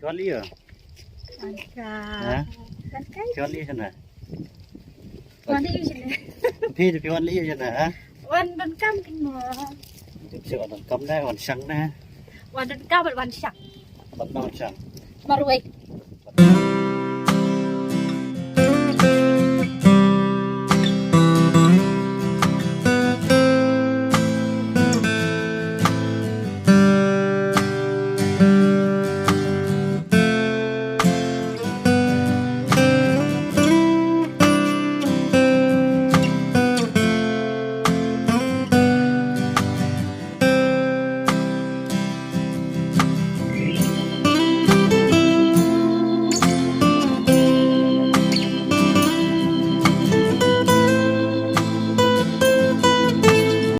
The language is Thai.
อนลี่เหรอ อันกา ฮะ กันไก่ ชวนลี่ใช่ไหม วันที่อยู่เฉย พี่จะพี่วันลี่ใช่ไหมฮะ วันกำกันหมอ จะเชื่อวันกำได้วันชังนะ วันกำเป็นวันฉัก วันนอนชัง มารวย